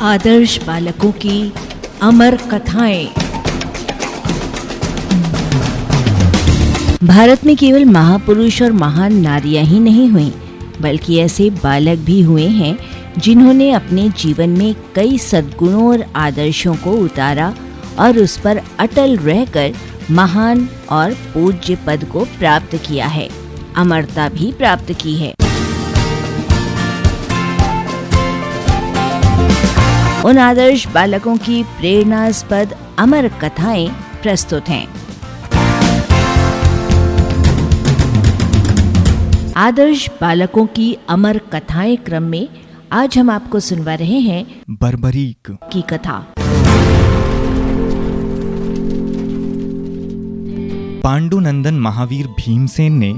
आदर्श बालकों की अमर कथाएं। भारत में केवल महापुरुष और महान नारियां ही नहीं हुई, बल्कि ऐसे बालक भी हुए हैं जिन्होंने अपने जीवन में कई सद्गुणों और आदर्शों को उतारा और उस पर अटल रहकर महान और पूज्य पद को प्राप्त किया है, अमरता भी प्राप्त की है। उन आदर्श बालकों की प्रेरणास्पद अमर कथाएं प्रस्तुत हैं। आदर्श बालकों की अमर कथाएं क्रम में आज हम आपको सुनवा रहे हैं बर्बरीक की कथा। पांडुनंदन महावीर भीमसेन ने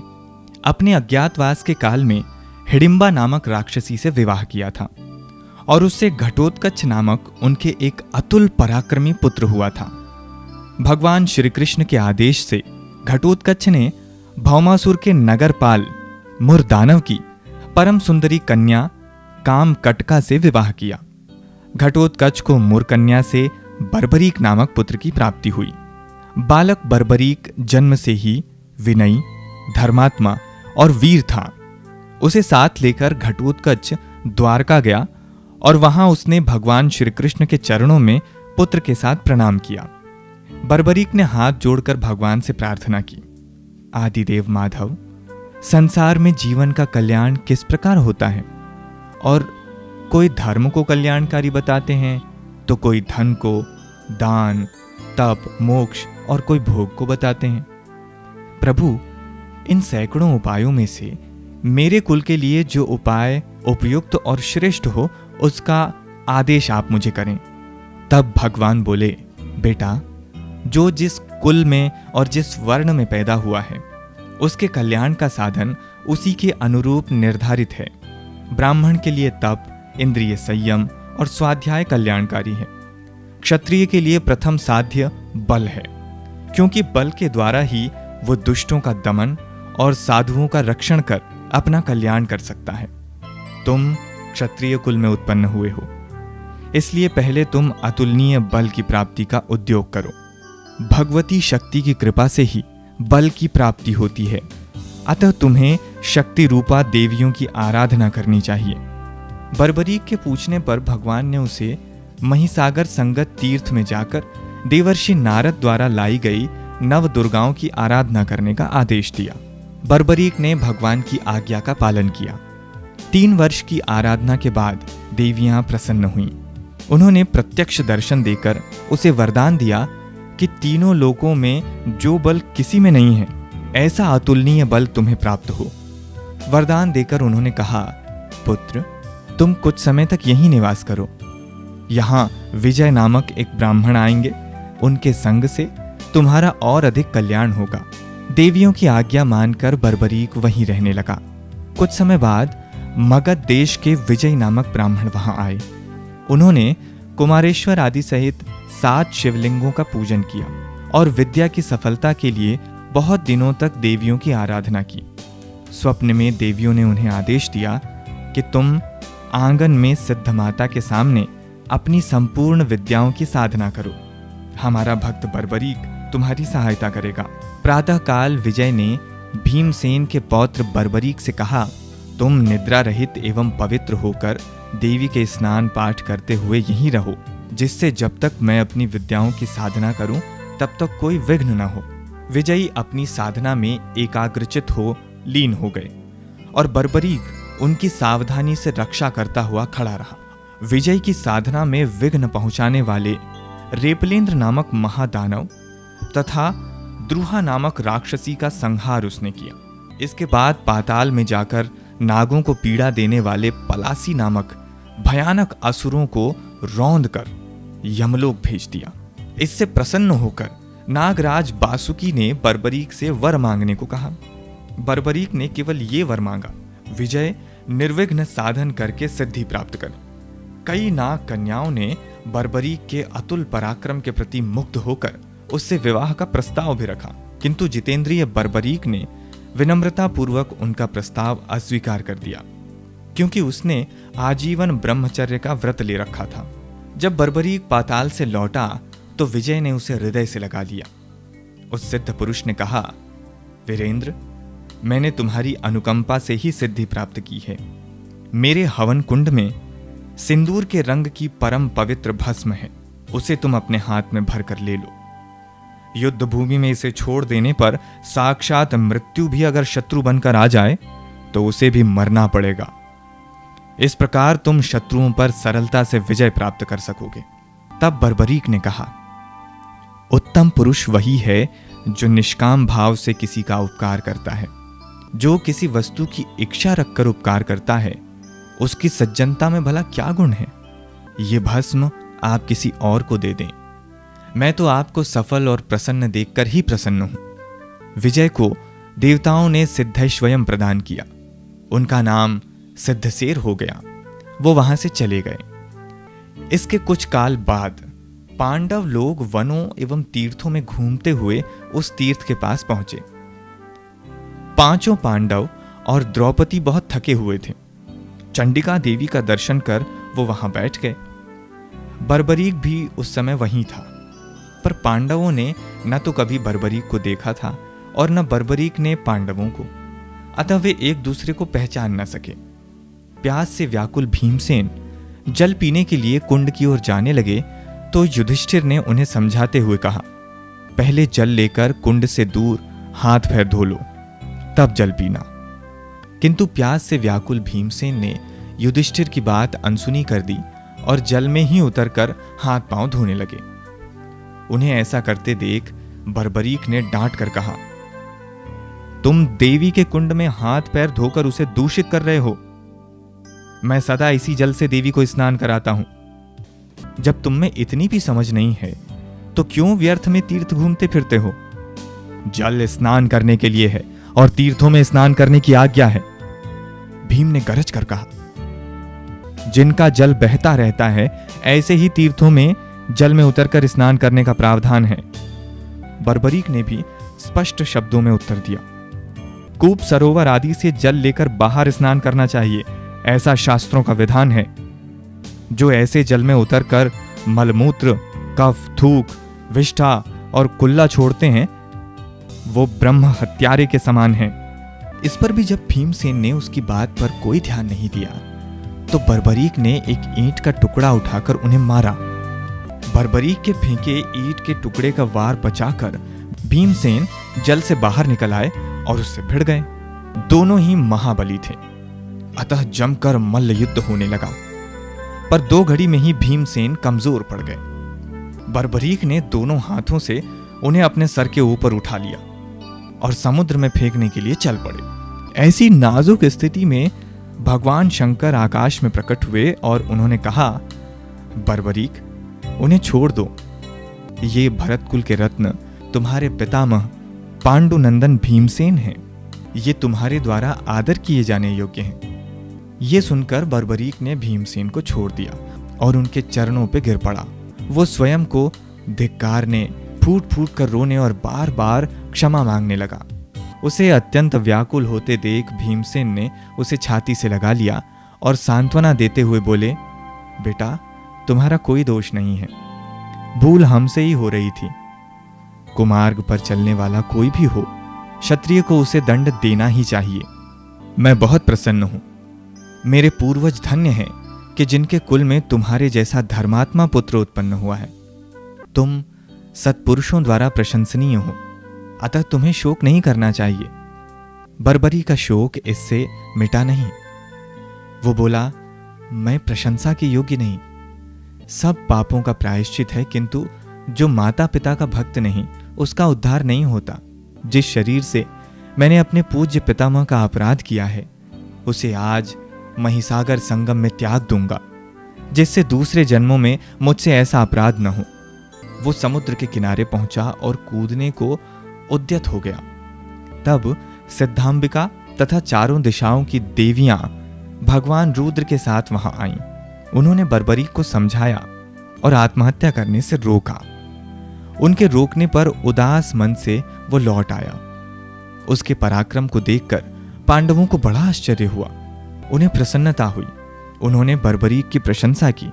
अपने अज्ञातवास के काल में हिडिंबा नामक राक्षसी से विवाह किया था और उससे घटोत्कच नामक उनके एक अतुल पराक्रमी पुत्र हुआ था। भगवान श्री कृष्ण के आदेश से घटोत्कच ने भौमासुर के नगरपाल मुरदानव की परम सुंदरी कन्या कामकटका से विवाह किया। घटोत्कच को मुरकन्या से बर्बरीक नामक पुत्र की प्राप्ति हुई। बालक बर्बरीक जन्म से ही विनयी, धर्मात्मा और वीर था। उसे साथ लेकर घटोत्कच द्वारका गया और वहां उसने भगवान श्री कृष्ण के चरणों में पुत्र के साथ प्रणाम किया। बर्बरीक ने हाथ जोड़कर भगवान से प्रार्थना की, आदिदेव माधव, संसार में जीवन का कल्याण किस प्रकार होता है? और कोई धर्म को कल्याणकारी बताते हैं तो कोई धन को, दान, तप, मोक्ष और कोई भोग को बताते हैं। प्रभु, इन सैकड़ों उपायों में से मेरे कुल के लिए जो उपाय उपयुक्त और श्रेष्ठ हो उसका आदेश आप मुझे करें। तब भगवान बोले, बेटा, जो जिस कुल में और जिस वर्ण में पैदा हुआ है उसके कल्याण का साधन उसी के अनुरूप निर्धारित है। ब्राह्मण के लिए तप, इंद्रिय संयम और स्वाध्याय कल्याणकारी है। क्षत्रिय के लिए प्रथम साध्य बल है, क्योंकि बल के द्वारा ही वो दुष्टों का दमन और साधुओं का रक्षण कर अपना कल्याण कर सकता है। तुम क्षत्रिय कुल में उत्पन्न हुए हो, इसलिए पहले तुम अतुलनीय बल की प्राप्ति का उद्योग करो। भगवती शक्ति की कृपा से ही बल की प्राप्ति होती है, अतः तुम्हें शक्ति रूपा देवियों की आराधना करनी चाहिए। बर्बरीक के पूछने पर भगवान ने उसे महिसागर संगत तीर्थ में जाकर देवर्षि नारद द्वारा लाई गई नव दुर्गाओं की आराधना करने का आदेश दिया। बर्बरीक ने भगवान की आज्ञा का पालन किया। 3 वर्ष की आराधना के बाद देवियां प्रसन्न हुईं। उन्होंने प्रत्यक्ष दर्शन देकर उसे वरदान दिया कि तीनों लोकों में जो बल किसी में नहीं है, ऐसा अतुलनीय बल तुम्हें प्राप्त हो। वरदान देकर उन्होंने कहा, पुत्र, तुम कुछ समय तक यहीं निवास करो। यहाँ विजय नामक एक ब्राह्मण आएंगे, उनके संग से तुम्हारा और अधिक कल्याण होगा। देवियों की आज्ञा मानकर बर्बरीक वहीं रहने लगा। कुछ समय बाद मगध देश के विजय नामक ब्राह्मण वहां आए। उन्होंने कुमारेश्वर आदि सहित 7 शिवलिंगों का पूजन किया और विद्या की सफलता के लिए बहुत दिनों तक देवियों की आराधना की। स्वप्न में देवियों ने उन्हें आदेश दिया कि तुम आंगन में सिद्ध माता के सामने अपनी संपूर्ण विद्याओं की साधना करो। हमारा भक्त बर्बरीक तुम्हारी सहायता करेगा। प्रातःकाल विजय ने भीमसेन के पौत्र बर्बरीक से कहा, तुम निद्रा रहित एवं पवित्र होकर देवी के स्नान पाठ करते हुए यहीं रहो, जिससे जब तक मैं अपनी विद्याओं की साधना करूं तब तक कोई विघ्न न हो। विजयी अपनी साधना में एकाग्रचित हो लीन हो गए और बर्बरीक उनकी सावधानी से रक्षा करता हुआ खड़ा रहा। विजय की साधना में विघ्न पहुंचाने वाले रेपलेंद्र नामक महादानव तथा द्रुहा नामक राक्षसी का संहार उसने किया। इसके बाद पाताल में जाकर नागों को पीड़ा देने वाले पलासी नामक भयानक असुरों को रौंद कर यमलोक भेज दिया। इससे प्रसन्न होकर नागराज बासुकी ने बर्बरीक से वर मांगने को कहा। बर्बरीक ने केवल ये वर मांगा, विजय निर्विघ्न साधन करके सिद्धि प्राप्त करे। कई नाग कन्याओं ने बर्बरीक के अतुल पराक्रम के प्रति मुग्ध होकर उससे विवाह का प्रस्ताव भी रखा, किंतु जितेंद्रिय बर्बरीक ने विनम्रता पूर्वक उनका प्रस्ताव अस्वीकार कर दिया, क्योंकि उसने आजीवन ब्रह्मचर्य का व्रत ले रखा था। जब बर्बरीक पाताल से लौटा तो विजय ने उसे हृदय से लगा लिया। उस सिद्ध पुरुष ने कहा, वीरेंद्र, मैंने तुम्हारी अनुकंपा से ही सिद्धि प्राप्त की है। मेरे हवन कुंड में सिंदूर के रंग की परम पवित्र भस्म है, उसे तुम अपने हाथ में भर कर ले लो। युद्ध भूमि में इसे छोड़ देने पर साक्षात मृत्यु भी अगर शत्रु बनकर आ जाए तो उसे भी मरना पड़ेगा। इस प्रकार तुम शत्रुओं पर सरलता से विजय प्राप्त कर सकोगे। तब बर्बरीक ने कहा, उत्तम पुरुष वही है जो निष्काम भाव से किसी का उपकार करता है। जो किसी वस्तु की इच्छा रखकर उपकार करता है, उसकी सज्जनता में भला क्या गुण है। ये भस्म आप किसी और को दे दें, मैं तो आपको सफल और प्रसन्न देखकर ही प्रसन्न हूं। विजय को देवताओं ने सिद्धैश्वयं प्रदान किया। उनका नाम सिद्धसेर हो गया। वो वहां से चले गए। इसके कुछ काल बाद पांडव लोग वनों एवं तीर्थों में घूमते हुए उस तीर्थ के पास पहुंचे। पांचों पांडव और द्रौपदी बहुत थके हुए थे। चंडिका देवी का दर्शन कर वो वहां बैठ गए। बर्बरीक भी उस समय वहीं था, पर पांडवों ने न तो कभी बर्बरीक को देखा था और न बर्बरीक ने पांडवों को, अतः वे एक दूसरे को पहचान न सके। प्यास से व्याकुल भीमसेन जल पीने के लिए कुंड की ओर जाने लगे तो युधिष्ठिर ने उन्हें समझाते हुए कहा, पहले जल लेकर कुंड से दूर हाथ पैर धो लो, तब जल पीना। किंतु प्यास से व्याकुल भीमसेन ने युधिष्ठिर की बात अनसुनी कर दी और जल में ही उतरकर हाथ पांव धोने लगे। उन्हें ऐसा करते देख बर्बरीक ने डांट कर कहा, तुम देवी के कुंड में हाथ पैर धोकर उसे दूषित कर रहे हो। मैं सदा इसी जल से देवी को स्नान कराता हूं। जब तुम में इतनी भी समझ नहीं है तो क्यों व्यर्थ में तीर्थ घूमते फिरते हो। जल स्नान करने के लिए है और तीर्थों में स्नान करने की आज्ञा है। भीम ने गरज कर कहा, जिनका जल बहता रहता है ऐसे ही तीर्थों में जल में उतरकर स्नान करने का प्रावधान है। बर्बरीक ने भी स्पष्ट शब्दों में उत्तर दिया, कूप सरोवर आदि से जल लेकर बाहर स्नान करना चाहिए, ऐसा शास्त्रों का विधान है। जो ऐसे जल में उतरकर मलमूत्र, कफ, थूक, विष्ठा और कुल्ला छोड़ते हैं वो ब्रह्म हत्यारे के समान हैं। इस पर भी जब भीमसेन ने उसकी बात पर कोई ध्यान नहीं दिया तो बर्बरीक ने एक ईंट का टुकड़ा उठाकर उन्हें मारा। बर्बरीक के फेंके ईंट के टुकड़े का वार बचाकर भीमसेन जल से बाहर निकल आए और उससे भिड़ गए। दोनों ही महाबली थे, अतः जमकर मल्ल युद्ध होने लगा। पर 2 घड़ी में ही भीमसेन कमजोर पड़ गए। बर्बरीक ने दोनों हाथों से उन्हें अपने सर के ऊपर उठा लिया और समुद्र में फेंकने के लिए चल पड़े। ऐसी नाजुक स्थिति में भगवान शंकर आकाश में प्रकट हुए और उन्होंने कहा, बर्बरीक, उन्हें छोड़ दो। ये भरत कुल के रत्न तुम्हारे पितामह पांडुनंदन भीमसेन हैं। ये तुम्हारे द्वारा आदर किए जाने योग्य हैं। ये सुनकर बर्बरीक ने भीमसेन को छोड़ दिया और उनके चरणों पे गिर पड़ा। वो स्वयं को धिक्कारने, फूट फूट कर रोने और बार बार क्षमा मांगने लगा। उसे अत्यंत व्याकुल होते देख भीमसेन ने उसे छाती से लगा लिया और सांत्वना देते हुए बोले, बेटा, तुम्हारा कोई दोष नहीं है, भूल हमसे ही हो रही थी। कुमार्ग पर चलने वाला कोई भी हो, क्षत्रिय को उसे दंड देना ही चाहिए। मैं बहुत प्रसन्न हूं। मेरे पूर्वज धन्य हैं कि जिनके कुल में तुम्हारे जैसा धर्मात्मा पुत्र उत्पन्न हुआ है। तुम सत्पुरुषों द्वारा प्रशंसनीय हो, अतः तुम्हें शोक नहीं करना चाहिए। बर्बरी का शोक इससे मिटा नहीं। वो बोला, मैं प्रशंसा के योग्य नहीं। सब पापों का प्रायश्चित है, किंतु जो माता पिता का भक्त नहीं उसका उद्धार नहीं होता। जिस शरीर से मैंने अपने पूज्य पितामह का अपराध किया है उसे आज महिसागर संगम में त्याग दूंगा, जिससे दूसरे जन्मों में मुझसे ऐसा अपराध न हो। वो समुद्र के किनारे पहुंचा और कूदने को उद्यत हो गया। तब सिद्धांबिका तथा चारों दिशाओं की देवियां भगवान रुद्र के साथ वहां आईं। उन्होंने बर्बरीक को समझाया और आत्महत्या करने से रोका। उनके रोकने पर उदास मन से वो लौट आया। उसके पराक्रम को देखकर पांडवों को बड़ा आश्चर्य हुआ। उन्हें प्रसन्नता हुई। उन्होंने बर्बरीक की प्रशंसा की।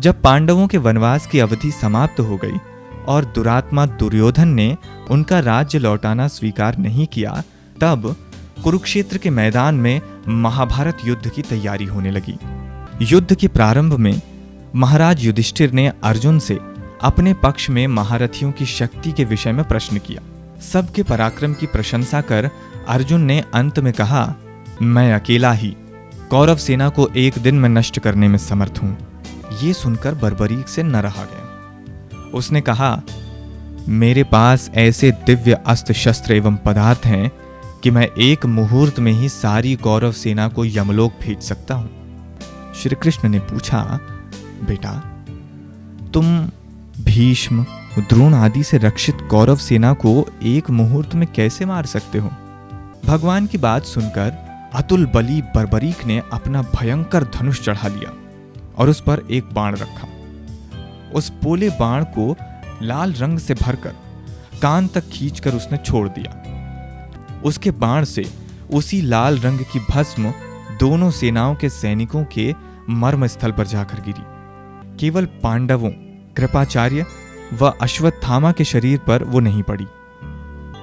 जब पांडवों के वनवास की अवधि समाप्त हो गई और दुरात्मा दुर्योधन ने उनका राज्य लौटाना स्वीकार नहीं किया, तब कुरुक्षेत्र के मैदान में महाभारत युद्ध की तैयारी होने लगी। युद्ध के प्रारंभ में महाराज युधिष्ठिर ने अर्जुन से अपने पक्ष में महारथियों की शक्ति के विषय में प्रश्न किया। सबके पराक्रम की प्रशंसा कर अर्जुन ने अंत में कहा, मैं अकेला ही कौरव सेना को एक दिन में नष्ट करने में समर्थ हूं। ये सुनकर बर्बरीक से न रहा गया। उसने कहा, मेरे पास ऐसे दिव्य अस्त्र शस्त्र एवं पदार्थ हैं कि मैं एक मुहूर्त में ही सारी कौरव सेना को यमलोक भेज सकता हूं। श्री कृष्ण ने पूछा, बेटा, तुम भीष्म, द्रोण आदि से रक्षित कौरव सेना को एक मुहूर्त में कैसे मार सकते हो? भगवान की बात सुनकर अतुल बली बर्बरीक ने अपना भयंकर धनुष चढ़ा लिया और उस पर एक बाण रखा। उस पोले बाण को लाल रंग से भरकर कान तक खींचकर उसने छोड़ दिया। उसके बाण से उसी लाल रंग की भस्म दोनों सेनाओं के सैनिकों के मर्म स्थल पर जाकर गिरी। केवल पांडवों, कृपाचार्य व अश्वत्थामा के शरीर पर वो नहीं पड़ी।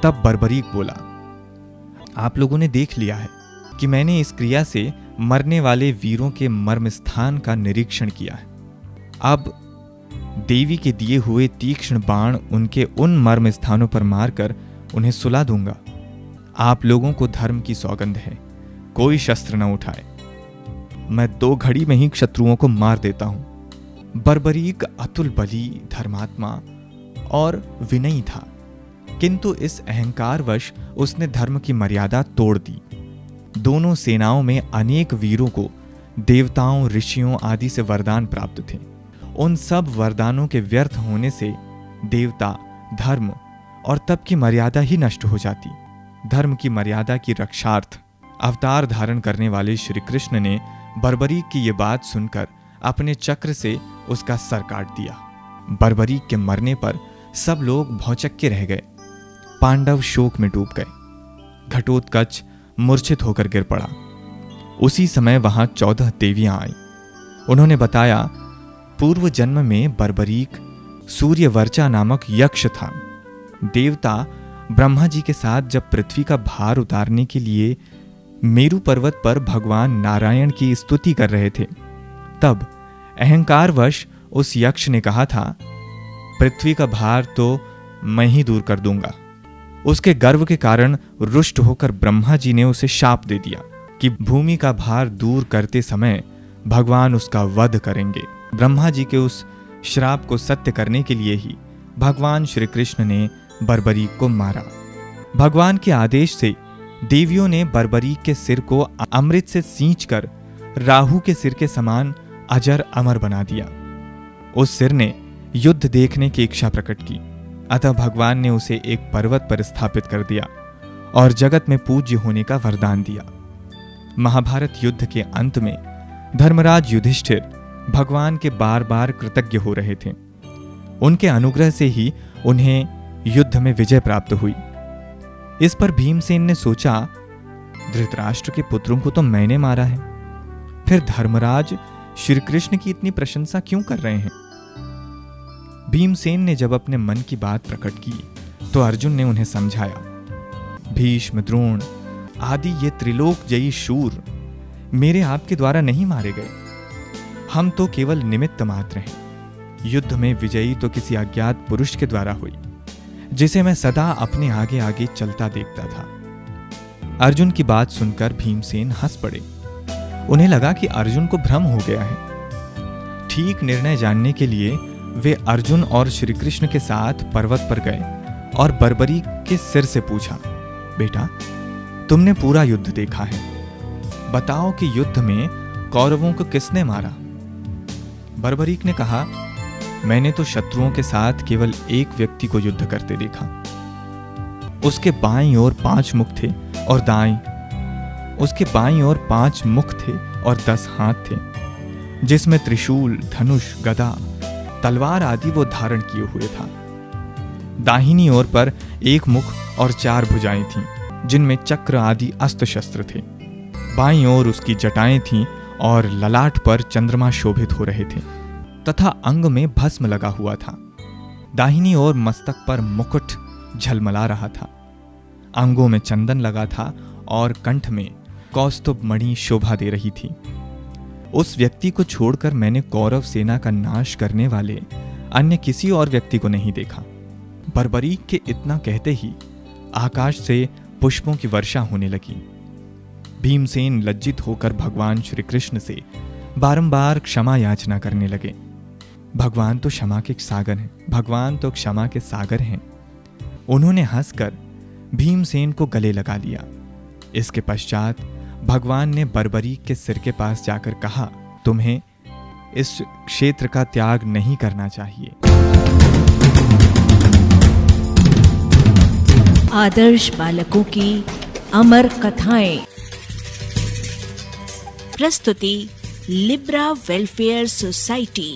तब बर्बरीक बोला, आप लोगों ने देख लिया है कि मैंने इस क्रिया से मरने वाले वीरों के मर्म स्थान का निरीक्षण किया है। अब देवी के दिए हुए तीक्ष्ण बाण उनके उन मर्म स्थानों पर मारकर उन्हें सुला दूंगा। आप लोगों को धर्म की सौगंध है, कोई शस्त्र न उठाए। मैं 2 घड़ी में ही शत्रुओं को मार देता हूं। बर्बरीक अतुल बली, धर्मात्मा और विनयी था, किंतु इस अहंकारवश उसने धर्म की मर्यादा तोड़ दी। दोनों सेनाओं में अनेक वीरों को देवताओं, ऋषियों आदि से वरदान प्राप्त थे। उन सब वरदानों के व्यर्थ होने से देवता, धर्म और तप की मर्यादा ही नष्ट हो जाती। धर्म की मर्यादा की रक्षार्थ अवतार धारण करने वाले श्री कृष्ण ने बर्बरीक की ये बात सुनकर अपने चक्र से उसका सर काट दिया। बर्बरीक के मरने पर सब लोग भौचक्के रह गए। पांडव शोक में डूब गए। घटोत्कच मूर्छित होकर गिर पड़ा। उसी समय वहां 14 देवियां आई। उन्होंने बताया, पूर्व जन्म में बर्बरीक सूर्यवर्चा नामक यक्ष था। देवता ब्रह्मा जी के साथ जब पृथ्वी का भार उतारने के लिए मेरु पर्वत पर भगवान नारायण की स्तुति कर रहे थे, तब अहंकारवश उस यक्ष ने कहा था, पृथ्वी का भार तो मैं ही दूर कर दूंगा। उसके गर्व के कारण रुष्ट होकर ब्रह्मा जी ने उसे शाप दे दिया कि भूमि का भार दूर करते समय भगवान उसका वध करेंगे। ब्रह्मा जी के उस श्राप को सत्य करने के लिए ही भगवान श्री कृष्ण ने बर्बरीक को मारा। भगवान के आदेश से देवियों ने बर्बरीक के सिर को अमृत से सींचकर राहु के सिर के समान अजर अमर बना दिया। उस सिर ने युद्ध देखने की इच्छा प्रकट की, अतः भगवान ने उसे एक पर्वत पर स्थापित कर दिया और जगत में पूज्य होने का वरदान दिया। महाभारत युद्ध के अंत में धर्मराज युधिष्ठिर भगवान के बार बार कृतज्ञ हो रहे थे। उनके अनुग्रह से ही उन्हें युद्ध में विजय प्राप्त हुई। इस पर भीमसेन ने सोचा, धृतराष्ट्र के पुत्रों को तो मैंने मारा है, फिर धर्मराज श्री कृष्ण की इतनी प्रशंसा क्यों कर रहे हैं? भीमसेन ने जब अपने मन की बात प्रकट की तो अर्जुन ने उन्हें समझाया, भीष्म, द्रोण आदि ये त्रिलोक जयी शूर मेरे आपके द्वारा नहीं मारे गए। हम तो केवल निमित्त मात्र हैं। युद्ध में विजयी तो किसी अज्ञात पुरुष के द्वारा हुई, जिसे मैं सदा अपने आगे आगे चलता देखता था। अर्जुन की बात सुनकर भीमसेन हंस पड़े। उन्हें लगा कि अर्जुन को भ्रम हो गया है। ठीक निर्णय जानने के लिए वे अर्जुन और श्री कृष्ण के साथ पर्वत पर गए और बर्बरीक के सिर से पूछा, बेटा, तुमने पूरा युद्ध देखा है, बताओ कि युद्ध में कौरवों को किसने मारा? बर्बरीक ने कहा, मैंने तो शत्रुओं के साथ केवल एक व्यक्ति को युद्ध करते देखा। उसके बाईं ओर 5 मुख थे और उसके बाईं ओर 5 मुख थे और 10 हाथ थे, जिसमें त्रिशूल, धनुष, गदा, तलवार आदि वो धारण किए हुए था। दाहिनी ओर पर 1 मुख और 4 भुजाएं थीं, जिनमें चक्र आदि अस्त्र शस्त्र थे। बाईं ओर उसकी जटाएं थीं और ललाट पर चंद्रमा शोभित हो रहे थे। तथा अंग में भस्म लगा हुआ था। दाहिनी ओर मस्तक पर मुकुट झलमला रहा था। अंगों में चंदन लगा था और कंठ में कौस्तुभ मणि शोभा दे रही थी। उस व्यक्ति को छोड़कर मैंने कौरव सेना का नाश करने वाले अन्य किसी और व्यक्ति को नहीं देखा। बर्बरीक के इतना कहते ही आकाश से पुष्पों की वर्षा होने लगी। भीमसेन लज्जित होकर भगवान श्री कृष्ण से बारंबार क्षमा याचना करने लगे। भगवान तो क्षमा के सागर हैं, भगवान तो क्षमा के सागर हैं। उन्होंने हंसकर भीमसेन को गले लगा लिया। इसके पश्चात भगवान ने बर्बरीक के सिर के पास जाकर कहा, तुम्हें इस क्षेत्र का त्याग नहीं करना चाहिए। आदर्श बालकों की अमर कथाएं। प्रस्तुति लिब्रा वेलफेयर सोसाइटी।